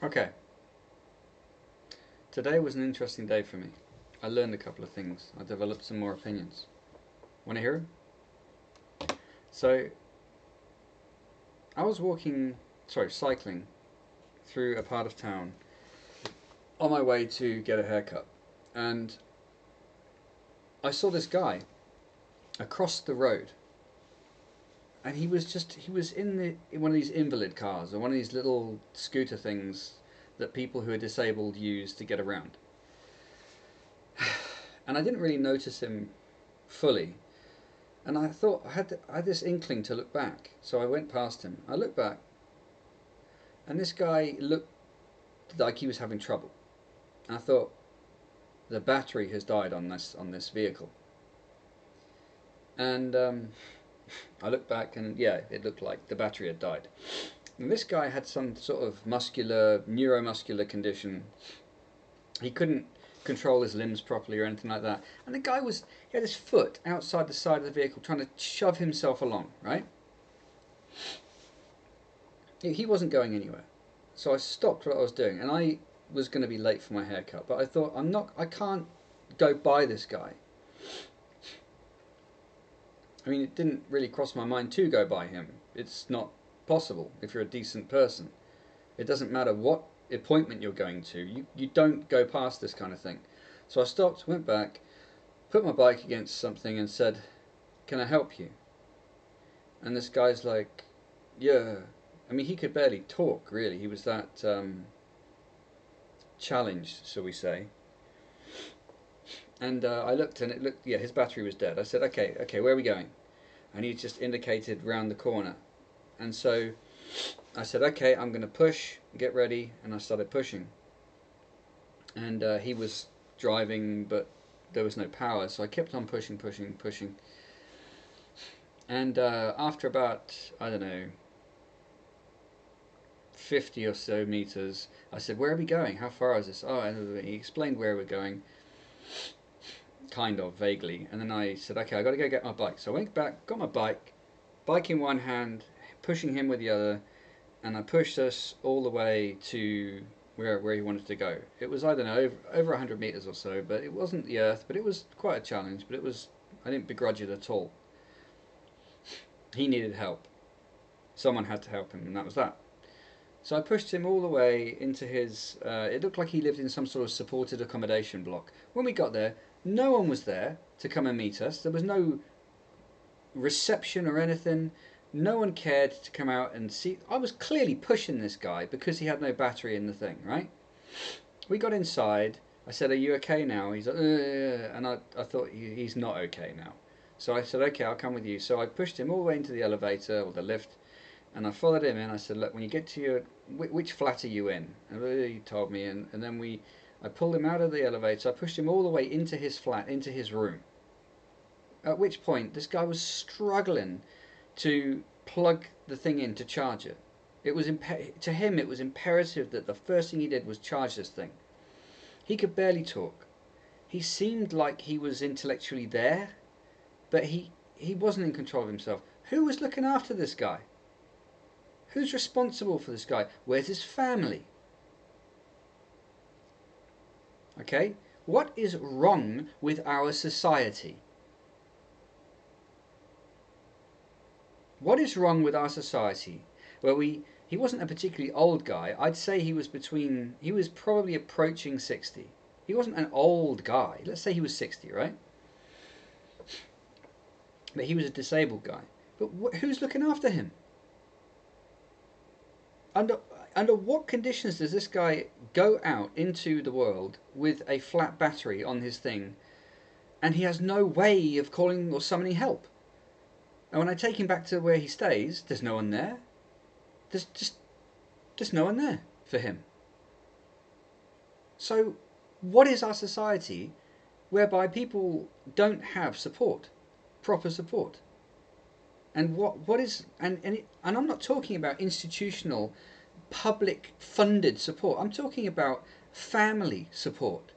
Okay, today was an interesting day for me. I learned a couple of things. I developed some more opinions. Want to hear them? So, I was cycling through a part of town on my way to get a haircut, and I saw this guy across the road, and he was in one of these invalid cars or one of these little scooter things that people who are disabled use to get around. And I didn't really notice him fully. And I thought I had this inkling to look back, so I went past him. I looked back, and this guy looked like he was having trouble. And I thought the battery has died on this vehicle. And I looked back, and yeah, it looked like the battery had died. And this guy had some sort of neuromuscular condition. He couldn't control his limbs properly or anything like that. And he had his foot outside the side of the vehicle trying to shove himself along, right? He wasn't going anywhere. So I stopped what I was doing, and I was going to be late for my haircut, but I thought I can't go by this guy. I mean, it didn't really cross my mind to go by him. It's not possible if you're a decent person. It doesn't matter what appointment you're going to, you don't go past this kind of thing. So I stopped, went back, put my bike against something and said, "Can I help you?" And this guy's like, "Yeah." I mean, he could barely talk, really. He was that challenged, shall we say. And I looked, and yeah, his battery was dead. I said, okay, where are we going? And he just indicated round the corner. And so I said, okay, I'm going to push, get ready, and I started pushing. And he was driving, but there was no power, so I kept on pushing. And after about, I don't know, 50 or so meters, I said, "Where are we going? How far is this?" Oh, and he explained where we're going, kind of vaguely. And then I said, "Okay, I got to go get my bike." So I went back, got my bike in one hand, pushing him with the other, and I pushed us all the way to where he wanted to go. It was, I don't know, over 100 meters or so, but it wasn't the earth, but it was quite a challenge. But I didn't begrudge it at all. He needed help. Someone had to help him, and that was that. So I pushed him all the way into his. It looked like he lived in some sort of supported accommodation block. When we got there, no one was there to come and meet us. There was no reception or anything. No one cared to come out and see. I was clearly pushing this guy because he had no battery in the thing, right? We got inside. I said, "Are you okay now?" He's like, and I thought he's not okay now. So I said, "Okay, I'll come with you." So I pushed him all the way into the elevator or the lift, and I followed him in. I said, "Look, when you get to which flat are you in?" And he told me, and then I pulled him out of the elevator. I pushed him all the way into his flat, into his room. At which point, this guy was struggling to plug the thing in to charge it. To him, it was imperative that the first thing he did was charge this thing. He could barely talk. He seemed like he was intellectually there, but he wasn't in control of himself. Who was looking after this guy? Who's responsible for this guy? Where's his family? Okay? What is wrong with our society? What is wrong with our society? Well, he wasn't a particularly old guy. I'd say he was probably approaching 60. He wasn't an old guy. Let's say he was 60, right? But he was a disabled guy. But who's looking after him? Under under what conditions does this guy go out into the world with a flat battery on his thing, and he has no way of calling or summoning help? And when I take him back to where he stays, there's no one there. There's just no one there for him. So, what is our society whereby people don't have support, proper support? And what is and I'm not talking about institutional, public funded support. I'm talking about family support.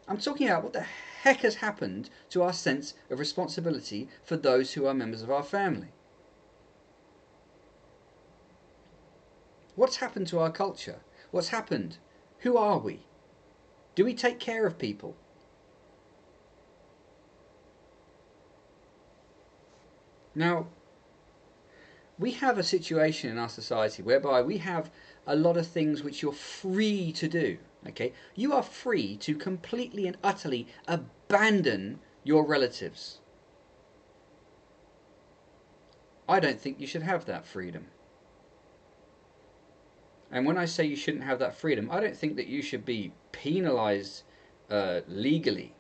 I'm talking about what the heck has happened to our sense of responsibility for those who are members of our family. What's happened to our culture? What's happened? Who are we? Do we take care of people? Now, we have a situation in our society whereby we have a lot of things which you're free to do. Okay, you are free to completely and utterly abandon your relatives. I don't think you should have that freedom. And when I say you shouldn't have that freedom, I don't think that you should be penalized legally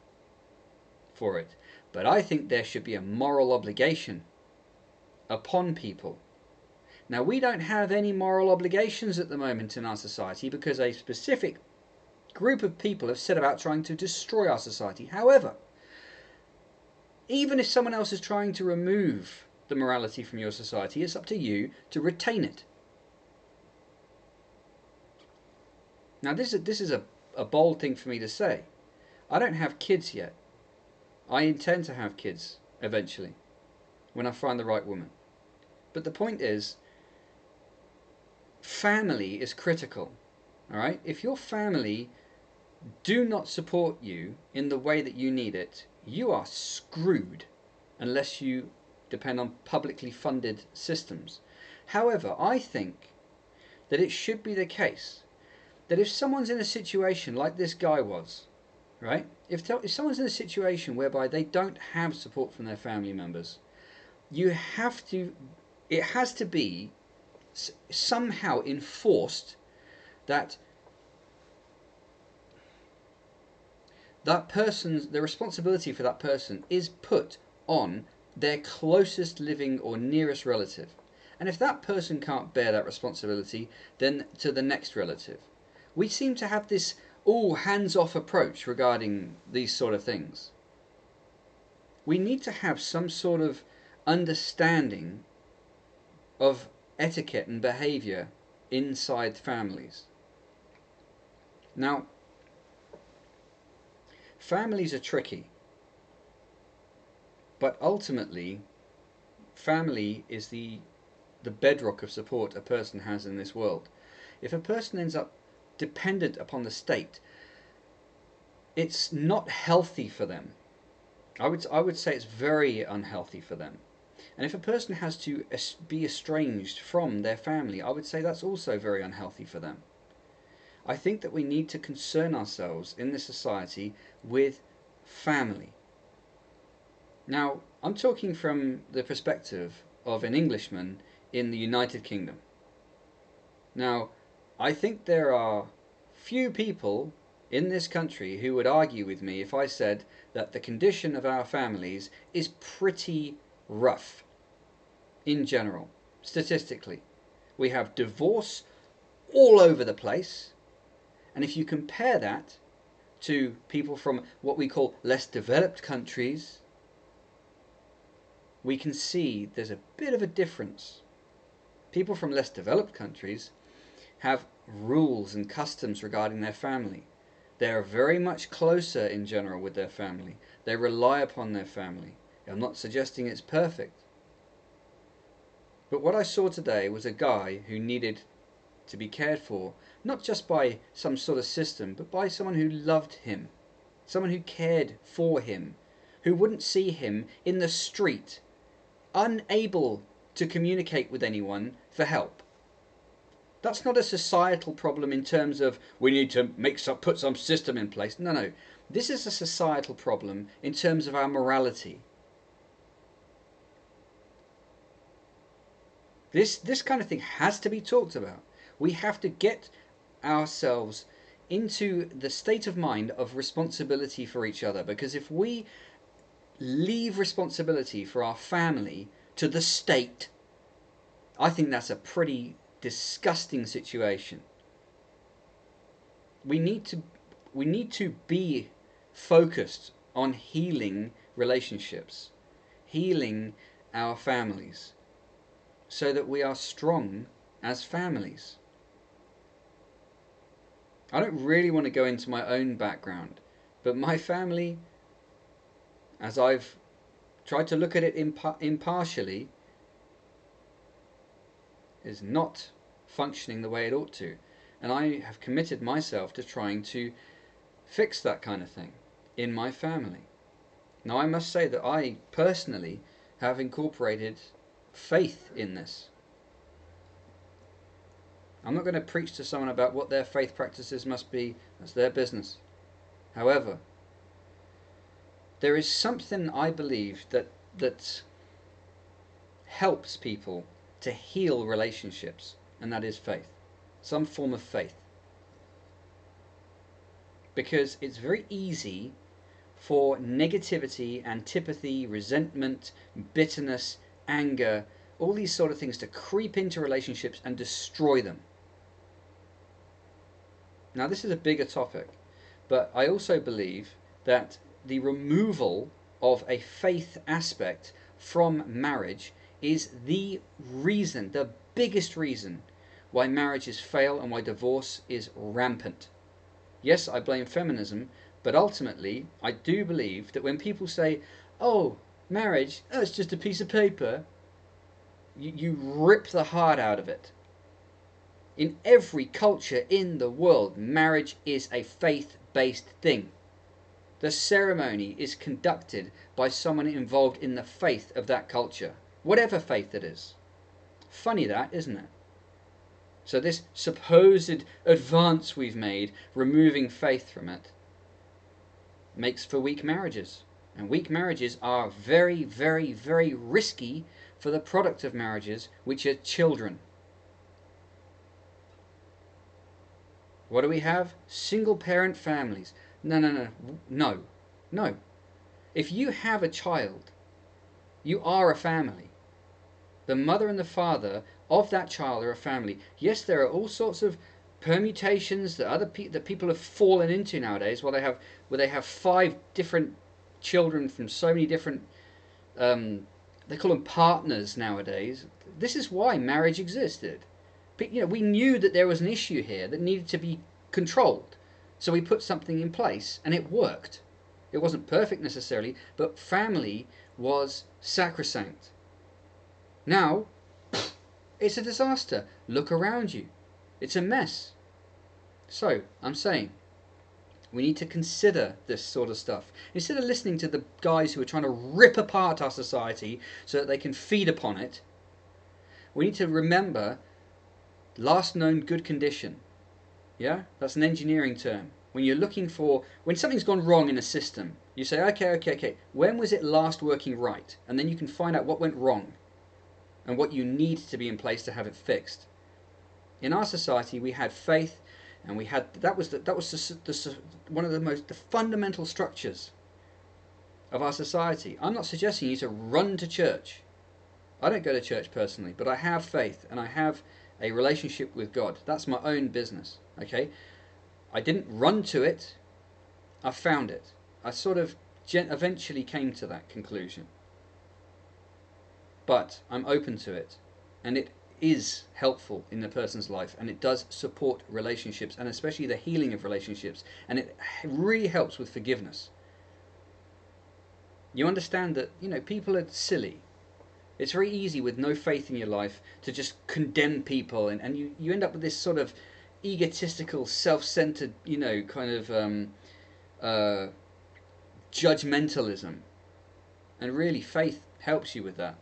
for it. But I think there should be a moral obligation upon people. Now, we don't have any moral obligations at the moment in our society because a specific group of people have set about trying to destroy our society. However, even if someone else is trying to remove the morality from your society, it's up to you to retain it. Now, this is a bold thing for me to say. I don't have kids yet. I intend to have kids eventually, when I find the right woman. But the point is, family is critical. All right? If your family do not support you in the way that you need it, you are screwed unless you depend on publicly funded systems. However, I think that it should be the case that if someone's in a situation like this guy was, right? If someone's in a situation whereby they don't have support from their family members, it has to be somehow enforced that the responsibility for that person is put on their closest living or nearest relative. And if that person can't bear that responsibility, then to the next relative. We seem to have this all hands-off approach regarding these sort of things. We need to have some sort of understanding of etiquette and behavior inside families. Now, families are tricky, but ultimately, family is the bedrock of support a person has in this world. If a person ends up dependent upon the state, it's not healthy for them. I would say it's very unhealthy for them. And if a person has to be estranged from their family, I would say that's also very unhealthy for them. I think that we need to concern ourselves in this society with family. Now, I'm talking from the perspective of an Englishman in the United Kingdom. Now, I think there are few people in this country who would argue with me if I said that the condition of our families is pretty rough in general, statistically. We have divorce all over the place, and if you compare that to people from what we call less developed countries, we can see there's a bit of a difference. People from less developed countries have rules and customs regarding their family. They are very much closer in general with their family. They rely upon their family. I'm not suggesting it's perfect. But what I saw today was a guy who needed to be cared for, not just by some sort of system, but by someone who loved him, someone who cared for him, who wouldn't see him in the street, unable to communicate with anyone for help. That's not a societal problem in terms of we need to put some system in place. No. This is a societal problem in terms of our morality. This kind of thing has to be talked about. We have to get ourselves into the state of mind of responsibility for each other, because if we leave responsibility for our family to the state, I think that's a pretty disgusting situation. We need to be focused on healing relationships, healing our families, so that we are strong as families. I don't really want to go into my own background, but my family, as I've tried to look at it impartially, is not functioning the way it ought to. And I have committed myself to trying to fix that kind of thing in my family. Now, I must say that I personally have incorporated faith in this. I'm not going to preach to someone about what their faith practices must be. That's their business. However, there is something I believe that helps people to heal relationships, and that is faith. Some form of faith. Because it's very easy for negativity, antipathy, resentment, bitterness, anger, all these sort of things to creep into relationships and destroy them. Now, this is a bigger topic, but I also believe that the removal of a faith aspect from marriage is the reason, the biggest reason, why marriages fail and why divorce is rampant. Yes, I blame feminism, but ultimately, I do believe that when people say, oh, marriage, oh, it's just a piece of paper, you rip the heart out of it. In every culture in the world, marriage is a faith-based thing. The ceremony is conducted by someone involved in the faith of that culture, whatever faith it is. Funny that, isn't it? So this supposed advance we've made, removing faith from it, makes for weak marriages. And weak marriages are very, very, very risky for the product of marriages, which are children. What do we have? Single parent families. No. If you have a child, you are a family. The mother and the father of that child are a family. Yes, there are all sorts of permutations that people have fallen into nowadays, where they have 5 different children from so many different. They call them partners nowadays. This is why marriage existed. We knew that there was an issue here that needed to be controlled, so we put something in place, and it worked. It wasn't perfect necessarily, but family was sacrosanct. Now, it's a disaster. Look around you. It's a mess. So, I'm saying, we need to consider this sort of stuff. Instead of listening to the guys who are trying to rip apart our society so that they can feed upon it, we need to remember last known good condition. Yeah? That's an engineering term. When you're looking for, when something's gone wrong in a system, you say, okay, when was it last working right? And then you can find out what went wrong and what you need to be in place to have it fixed. In our society, we had faith, and we had that was one of the fundamental structures of our society. I'm not suggesting you to run to church. I don't go to church personally, but I have faith and I have a relationship with God. That's my own business. Okay, I didn't run to it. I found it. I sort of eventually came to that conclusion. But I'm open to it, and it is helpful in a person's life, and it does support relationships, and especially the healing of relationships, and it really helps with forgiveness. You understand that, people are silly. It's very easy with no faith in your life to just condemn people, and you end up with this sort of egotistical, self-centered, kind of judgmentalism. And really, faith helps you with that.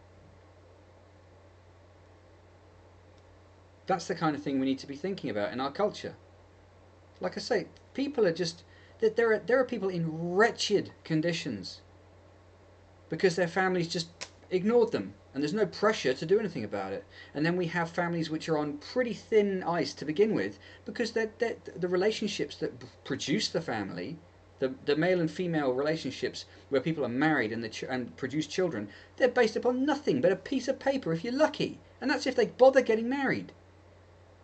That's the kind of thing we need to be thinking about in our culture. Like I say, people are just, there are people in wretched conditions because their families just ignored them, and there's no pressure to do anything about it. And then we have families which are on pretty thin ice to begin with, because the relationships that produce the family, the male and female relationships where people are married and produce children, they're based upon nothing but a piece of paper if you're lucky, and that's if they bother getting married.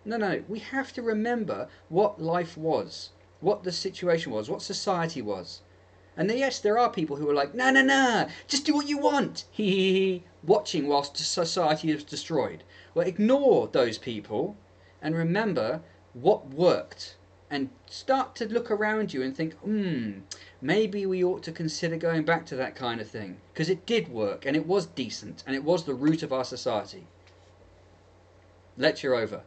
No, we have to remember what life was, what the situation was, what society was. And yes, there are people who are like, no, just do what you want, watching whilst society is destroyed. Well, ignore those people and remember what worked, and start to look around you and think, maybe we ought to consider going back to that kind of thing, because it did work, and it was decent, and it was the root of our society. Lecture over.